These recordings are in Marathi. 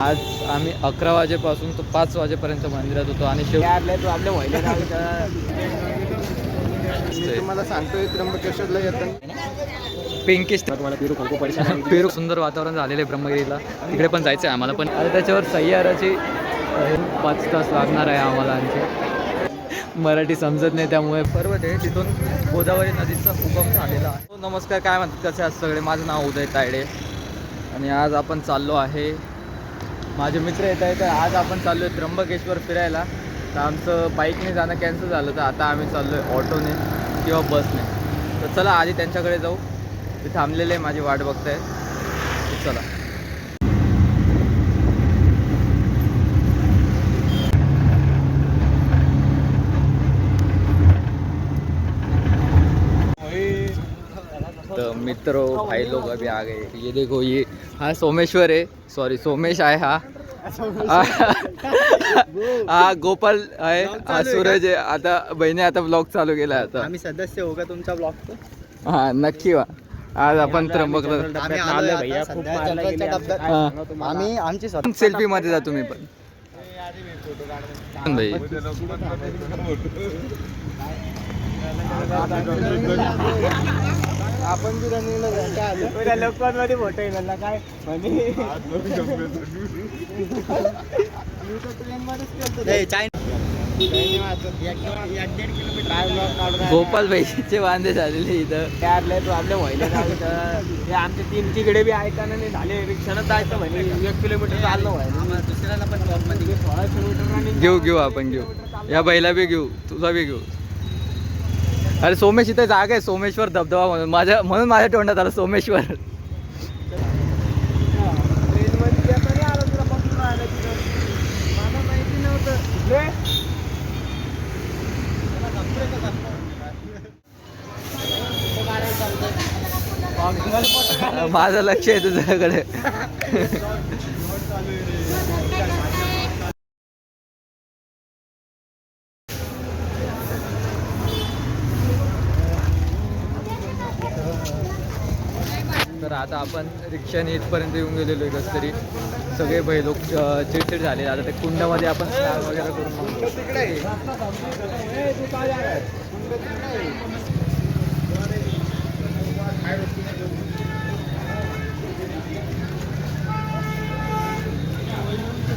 आज आम्ही 11 वाजेपासून तर 5 वाजेपर्यंत मंदिरात होतो आणि तुम्हाला सांगतोय त्र्यंबकेश्वरला येताना पिंकिश पेरू सुंदर वातावरण झालेलं आहे ब्रह्मगिरीला. तिकडे पण जायचं आहे आम्हाला, पण आता त्याच्यावर सह्याद्रीची 5 तास लागणार आहे आम्हाला. आणि मराठी समजत नाही त्यामुळे पर्वत आहे तिथून गोदावरी नदीचा उगम झालेला आहे. नमस्कार, काय म्हणतात, कसे असतात सगळे? माझं नाव उदय तायडे आणि आज आपण चाललो आहे, माझे मित्र येत आहेत. आज आपण चाललो आहे त्र्यंबकेश्वर फिरायला. तर आमचं बाईकने जाणं कॅन्सल झालं, तर आता आम्ही चाललो आहे ऑटोने किंवा बसने. तर चला आधी त्यांच्याकडे जाऊ, ते थांबलेले माझी वाट बघताय. चला. तो मित्रों भाई लोग अभी आ गए. ये देखो, ये हा सोमेश्वर है, सॉरी सोमेश आहे हा. हा गोपाल आहे, हा सूरज आहे. आता बहिणी आता ब्लॉग चालू केला. आता आम्ही सदस्य हो का तुमच्या ब्लॉगचं? हा नक्की वा. आज आपण त्र्यंबकला आम्ही आमची सेल्फी मध्ये जा तुम्ही पण भाई. आपण बी रनिंगला लोकमध्ये फोटो आहे मला काय गोपाल भाईचे वांदे झालेले इथं. आपल्या व्हायला ते आमच्या तीन तिकडे बी ऐकायला नाही झाले. रिक्षानं जायचं म्हणजे 1 किलोमीटर चाललं व्हायला. दुसऱ्याला पण 16 किलोमीटर रनिंग घेऊ आपण घेऊ. या बैला बी घेऊ, तुझा बी घेऊ. अरे सोमेश इथे जागा आहे, सोमेश्वर धबधबा म्हणून माझ्या तोंडात आलं सोमेश्वर. माझं लक्ष आहे तुझ्याकडे. तर आता आपण रिक्षाने इथपर्यंत येऊन गेलेलो आहे. कसं तरी सगळे बैल लोक चिडचिड झाले. आता ते कुंडामध्ये आपण स्नान वगैरे करून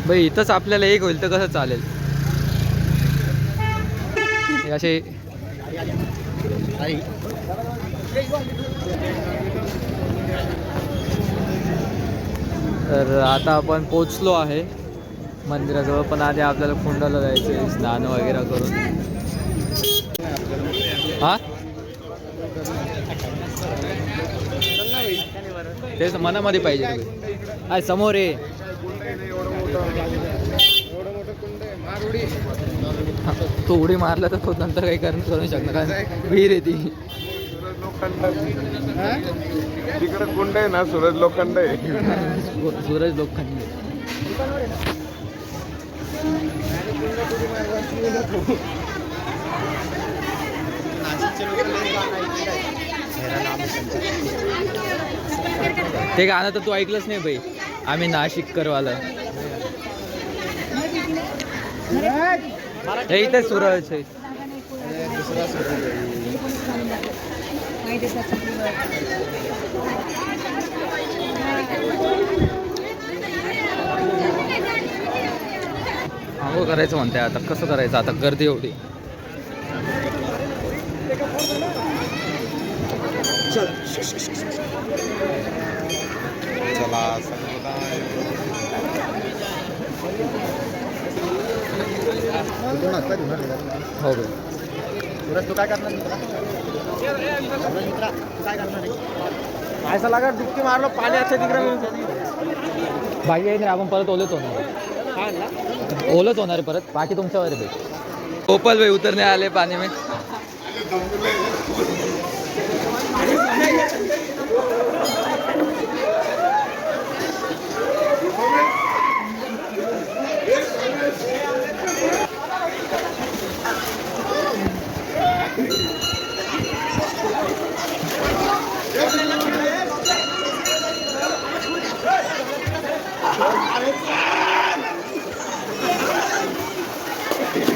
भाई इथंच आपल्याला एक होईल तर कसं चालेल? असे तर आता आपण पोचलो आहे मंदिराजवळ, पण आधी आपल्याला कुंडाला जायचं आहे स्नान वगैरे करून. हा तेच मनामध्ये पाहिजे. आहे समोर आहे. तो उडी मारला तर तो नंतर काही करू शकणार, कारण विहीर आहे ती. तिकडे कुंड आहे ना, सूरज लोखंड आहे. सूरज लोखंड. ते गाणं तर तू ऐकलंच नाही भाई, आम्ही नाशिककरवालं. हे इथे सूरज आहे. दुसरा सूरज हो करायचं म्हणते. आता कसं करायचं? आता गर्दी एवढी. चला हो सूरज तू काय करणार मित्रा? तू काय करणार आहे? ऐसा लागा डुबकी मारलो पाण्याच्या तिकडे बाकी आहे. आपण परत ओलच होणार, ओलच होणार आहे परत. बाकी तुमच्यावर आहे. गोपाल भाई उतरने आले पाणी में.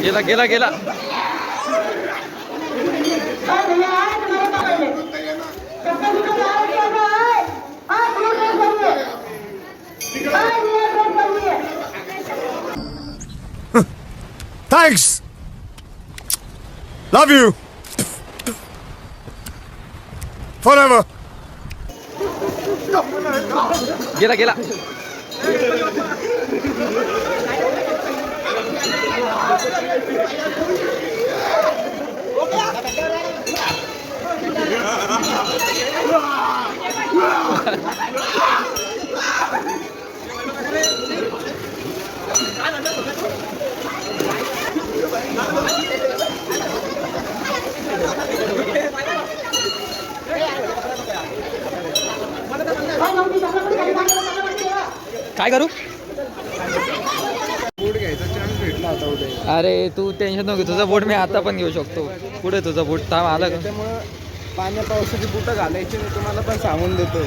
गेला गेला गेला. Thanks. Love you. Forever. गेला गेला. काय करू? अरे तू टेन्शन नको, तुझा बोट मी आता पण घेऊ शकतो. पुढे तुझा बोट थांब आला का? त्यामुळं पाण्या पावसाची बुटं घालायची मी तुम्हाला पण सांगून देतो.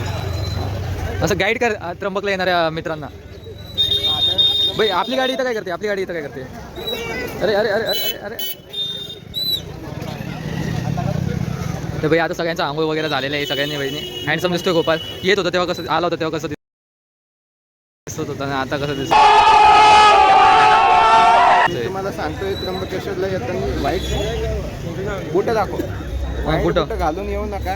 असं गाईड कर त्र्यंबकला येणाऱ्या मित्रांना. भाई आपली गाडी इथं काय करते? आपली गाडी इथं काय करते? अरे अरे अरे अरे अरे अरे. तर भाई आता सगळ्यांचा आंघोळ वगैरे झालेलं आहे. सगळ्यांनी बहिणी हँडसम दिसतोय गोपाल. येत होता तेव्हा कसं, आला होता तेव्हा कसं दिसत होता आणि आता कसं दिसत. तुम्हाला सांगतोय त्र्यंबकेश्वरला येताना वाईट बुटं दाखव. वाईट बुटं? बुटं घालून येऊ नका,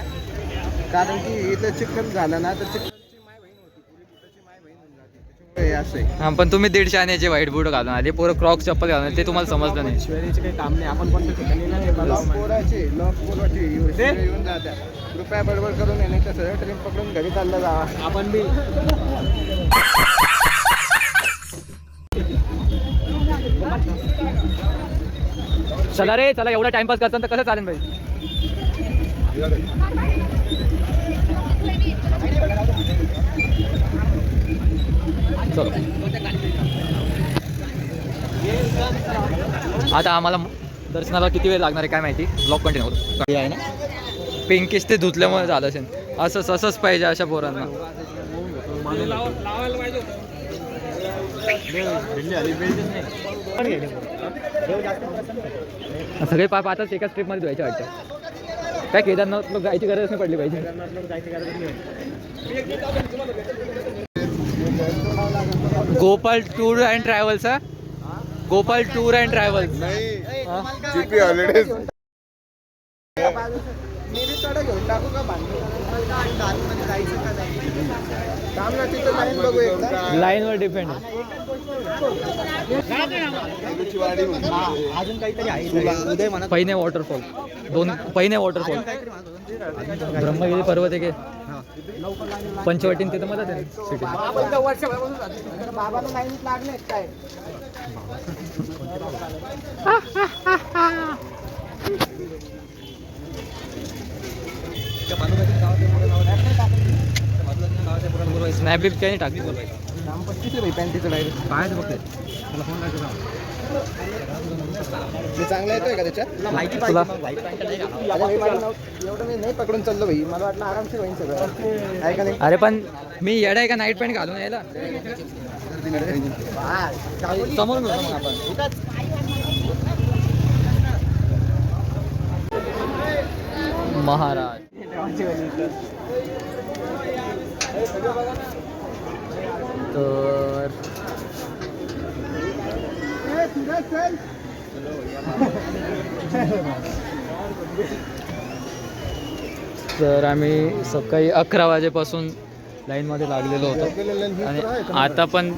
कारण की इथं चिखल झालं ना तर चिखलची माय बहीण होती, पुरी बुटाची माय बहीण होऊन जाते. त्याच्यामुळे हे असं आहे. हां पण तुम्ही 150 आण्याचे व्हाईट बूट घालून आले, पोरं क्रॉक्स चप्पल घालून, ते तुम्हाला समजलं नाही. शिवायचे काही काम नाही. आपण कोणत्या ठिकाणी नाही पोराची येऊन जात्या. कृपया बडबड करून येणे तर सरळ ट्रेन पकडून घरी चाललं जावा. आपण बी चला रे चला, एवढा टाइमपास करताना तर कसं चालेल भाई? चलो आता आम्हाला दर्शनाला किती वेळ लागणार आहे काय माहिती. ब्लॉक कंटिन्यू होतो आहे ना. पिंकिश ते धुतल्यामुळे झालं असेल. असंच पाहिजे अशा पोरांना. सगळे पाप आताच एकाच ट्रिपमध्ये धुवायचे वाटतं. काय केदारनाथ लोक जायची गरज नाही पडली पाहिजे. Gopal tour and travels. Gopal tour and travels. GP holidays. घेऊन टाकू का जायचं का नाही? काम ना तिथं लाईन बघू एकदा. लाईनवर डिपेंड आहे. अजून काहीतरी आहे उदय म्हणा. पहिने वॉटरफॉल, 2 पहिने वॉटरफॉल. ब्रह्मगिरी पर्वत आहे की पंचवटीन तिथं मदत आहे सिटी. बाबाला लाईन लागले काय? स्नॅप बिप काही टाकली. नाम 25 आहे पॅन्टीचं डायरेक्ट. काय बघते मी चांगला येतोय का त्याच्यात? माहिती तुला एवढं मी नाही पकडून चाललो भाई. मला वाटलं आरामशीर होईल सगळं. आहे का नाही? अरे पण मी येडा आहे का नाईट पॅन्ट घालून यायला? समोर मिळतो मग आपण. महाराज तर आम्ही सकाळी 11 वाजेपासून लाईनमध्ये लागलेलो होतो आणि आता पण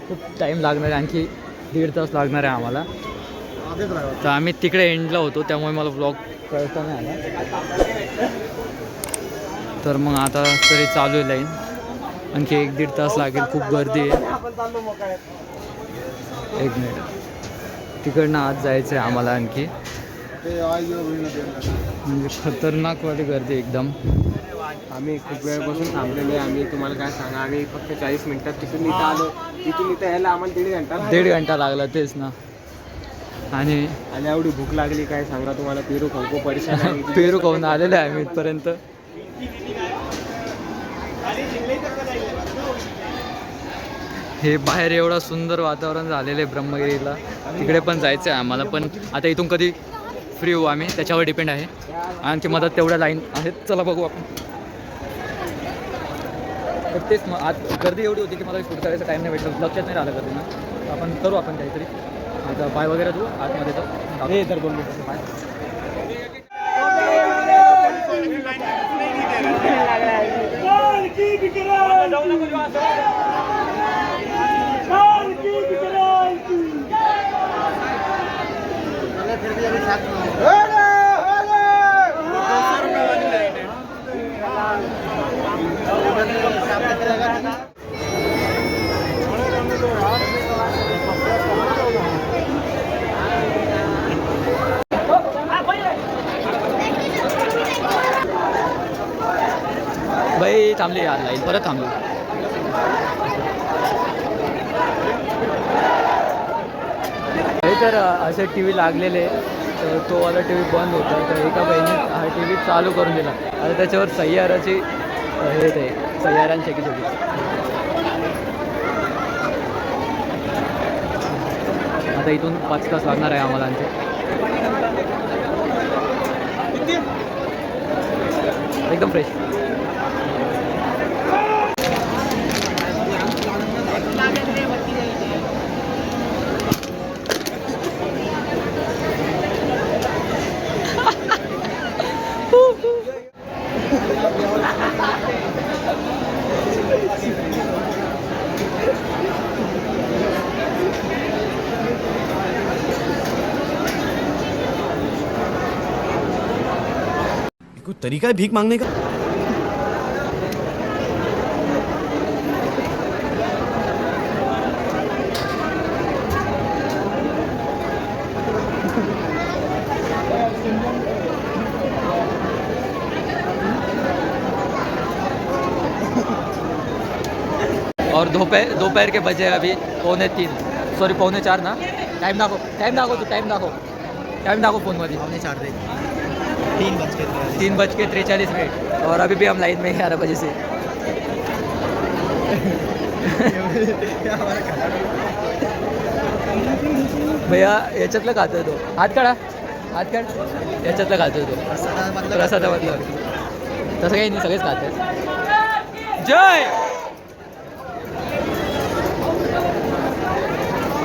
खूप टाईम लागणार आहे. आणखी 1.5 तास लागणार आहे आम्हाला. तर आम्ही तिकडे एंडला होतो त्यामुळे मला ब्लॉग कळता नाही आला. तर मग आता तरी चालू आहे लाईन. आणखी 1-1.5 तास लागेल. खूप गर्दी आहे. एक मिनिट, तिकडनं आत जायचं आहे आम्हाला. आणखी म्हणजे खतरनाकवाली गर्दी एकदम. आम्ही खूप वेळपासून थांबलेलो आहे. आम्ही तुम्हाला काय सांगा, आम्ही फक्त 40 मिनिटात तिथून इथं आलो. तिथून इथं यायला आम्हाला 1.5 घंटा लागला. तेच ना. आणि एवढी भूक लागली काय सांगा तुम्हाला. पेरू खाऊ खूप परेशान आहे. पेरू खाऊन आलेलं आहे आम्ही इथपर्यंत. हे बाहेर एवढं सुंदर वातावरण झालेलं आहे ब्रह्मगिरीला, तिकडे पण जायचं आहे आम्हाला. पण आता इथून कधी फ्री होऊ आम्ही त्याच्यावर डिपेंड आहे. आमची मदत तेवढ्या लाईन आहेत, चला बघू आपण. तर तेच मग आज गर्दी एवढी होती की मला शूट करायचा टाईम नाही भेटला, लक्षात नाही राहिलं गर्दीनं. आपण करू आपण काहीतरी. आता पाय वगैरे धू आतमध्ये तर बोलू पाय. बाई थांबली यार लाईन, परत थांबली. तर असे टी व्ही लागलेले, तर तो वाला टी व्ही बंद होता, तर एका बहिणी हा टी व्ही चालू करून दिला. आता त्याच्यावर सह्याराची हे ते सह्यारांची की छोटी. आता इथून 5 तास लागणार आहे आम्हाला. एकदम फ्रेश. कोई तरीका है भीख मांगने का? और दोपहर के बजे अभी 2:45, सॉरी 3:45 ना. टाइम दाखव तू, टाइम दाखव फोनमध्ये. 3:43 और अभी भी हम लाइन में 11 बजे से. भैया याच्यातलं खातोय तो, हात काढ याच्यातलं खातोय तो प्रसादामधलं. तसं काही नाही, सगळेच खातात. जय.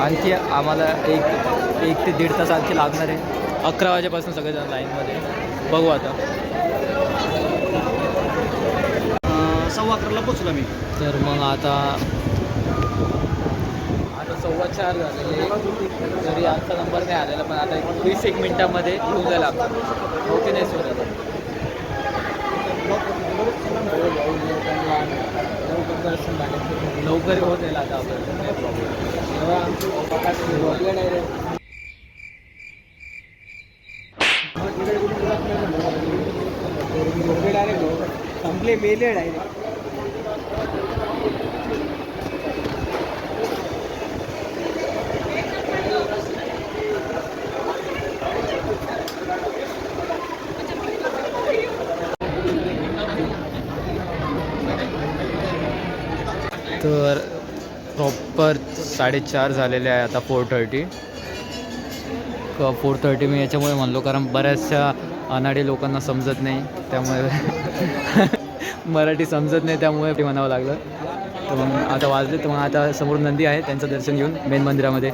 आणखी आम्हाला एक ते 1.5 तास आणखी लागणार आहे. 11 वाजेपासून सगळेजण लाईनमध्ये. बघू आता. 11:15 पोचलो मी. तर मग आता 4:15 झालेले, तरी आजचा नंबर नाही आलेला. पण आता 20 मिनिटामध्ये येऊन जायला लागतं. हो की नाही सोडत. लवकर होत नाही आता आपण. संपले मेले डायरेक्ट. तर प्रॉपर 4:30 झालेले आहे आता. 4:30 मी याच्यामुळे म्हणलो कारण बऱ्याचशा अनाडी लोकांना समजत नाही, त्यामुळे मराठी समजत नाही, त्यामुळे ते म्हणावं लागलं. तर मग आता वाजले, तर मग आता समोर नंदी आहे, त्यांचं दर्शन घेऊन मेन मंदिरामध्ये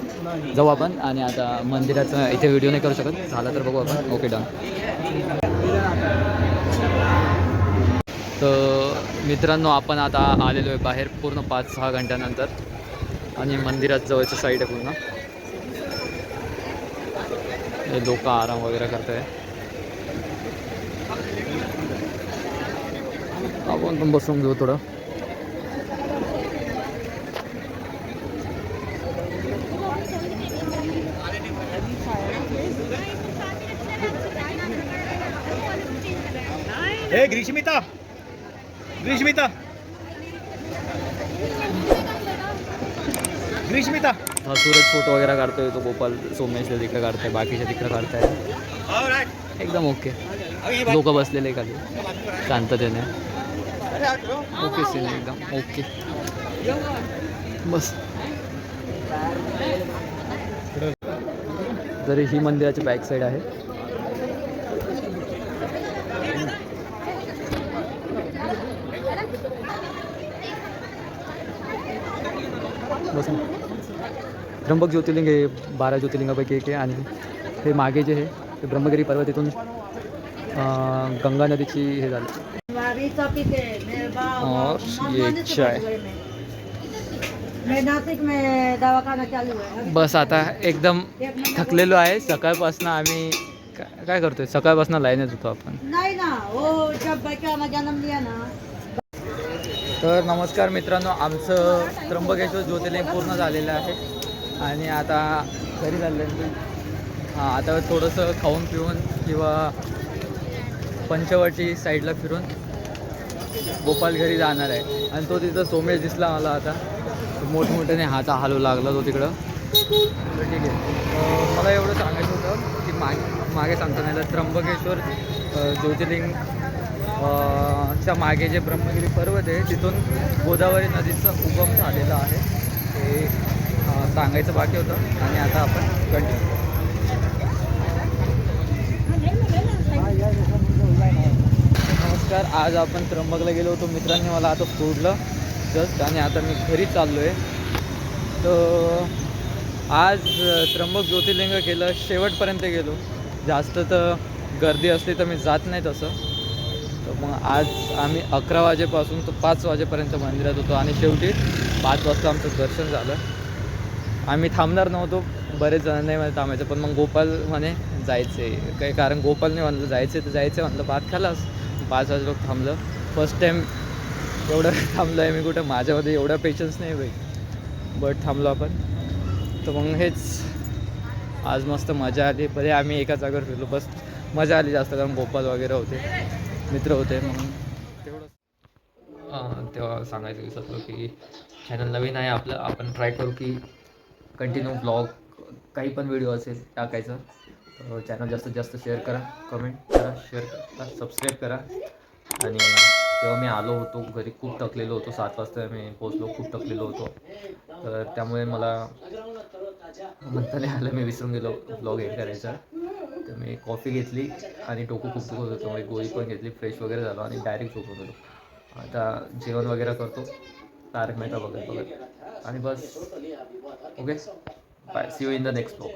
जाऊ आपण. आणि आता मंदिराचं इथे व्हिडिओ नाही करू शकत, झाला तर बघू आपण. Okay done. तर मित्रांनो, आपण आता आलेलो आहे बाहेर पूर्ण 5-6 घंट्यानंतर. आणि मंदिरात जवळच्या साईड आहे पूर्ण. हे लोक आराम वगैरे करत आहे. आपण पण बसून घेऊ थोडं. हे ग्रीष्मिता हा सूरज फोटो वगैरे काढतोय, तो गोपाल सोमेश तिकडे काढताय, बाकीच्या तिकडे काढताय. एकदम ओके. लोक बसलेले खाली शांततेने. ओके सीन एकदम ओके. बस तर ही मंदिराची बॅक साईड आहे. बस त्र्यंबक ज्योतिर्लिंग हे 12 ज्योतिर्लिंगापैकी एक आहे. आणि हे मागे जे आहे ते ब्रह्मगिरी पर्वत इथून गंगा नदीची हे झाली. और ये चाय. बस आता एकदम थकलेलो आहे. सकाळपासून आम्ही काय करतोय, सकाळपासून लाईनच होतो आपण. नाही ना हो, जब बच्चा जन्म लिया ना. तर नमस्कार मित्रांनो, आमचं त्र्यंबकेश्वर ज्योतिर्लिंग पूर्ण झालेलं आहे आणि आता घरी चाललं आहे. हां, आता थोडंसं खाऊन पिऊन किंवा पंचवटी साईडला फिरून गोपाल घरी जाणार आहे. आणि तो तिथं सोमेश दिसला मला आता, मोठमोठ्याने हाता हलू लागला तो तिकडं. तर ठीक आहे, मला एवढं सांगायचं होतं की मागे सांगताना येईल त्र्यंबकेश्वर ज्योतिर्लिंग च्या मागे जे ब्रह्मगिरी पर्वत आहे तिथून गोदावरी नदीचा उगम झालेला आहे हे सांगायचं बाकी होतं. आणि आता आपण कंटिन्यू. नमस्कार, आज आपण त्र्यंबकला गेलो होतो. मित्रांनी मला आता सोडलं जस्ट आणि आता मी घरी चाललो आहे. तर आज त्र्यंबक ज्योतिर्लिंग केलं, शेवटपर्यंत गेलो. जास्त तर गर्दी असली तर मी जात नाही तसं. तर मग आज आम्ही 11 वाजेपासून तर 5 वाजेपर्यंत मंदिरात होतो आणि शेवटी 5 वाजता आमचं दर्शन झालं. आम्ही थांबणार नव्हतो, बरेच जण नाही मला थांबायचं, पण मग गोपाल म्हणे जायचं आहे काही कारण गोपालने म्हणलं जायचं तर जायचं म्हणलं. भात खालास 5 वाजे लोक थांबलं. फर्स्ट टाईम एवढं थांबलो आहे मी कुठं, माझ्यामध्ये एवढा पेशन्स नाही बाई, बट थांबलो आपण. तर मग हेच आज मस्त मजा आली. बरे आम्ही एका जागेवर फिरलो, बस मजा आली जास्त कारण गोपाल वगैरे होते, मित्र होते. मग तेवढं तेव्हा सांगायचं विसरलो की चॅनल नवीन आहे आपलं, आपण ट्राय करू की कंटिन्यू ब्लॉग काही पण व्हिडिओ असेल टाकायचं. चॅनल जास्तीत जास्त शेअर करा, कमेंट करा, शेअर करा, सबस्क्राईब करा. आणि तेव्हा मी आलो होतो घरी, खूप थकलेलो होतो. 7 वाजता मी पोचलो, खूप थकलेलो होतो. तर त्यामुळे मला म्हणता नाही आलं, मी विसरून गेलो ब्लॉग एड करायचा. तर मी कॉफी घेतली आणि डोकं खूप दुखत होतं, त्यामुळे गोळी पण घेतली, फ्रेश वगैरे झालो आणि डायरेक्ट झोपून होतो. आता जेवण वगैरे करतो तारक मेहता बघत आणि बस. Okay, bye, see you in the next blog.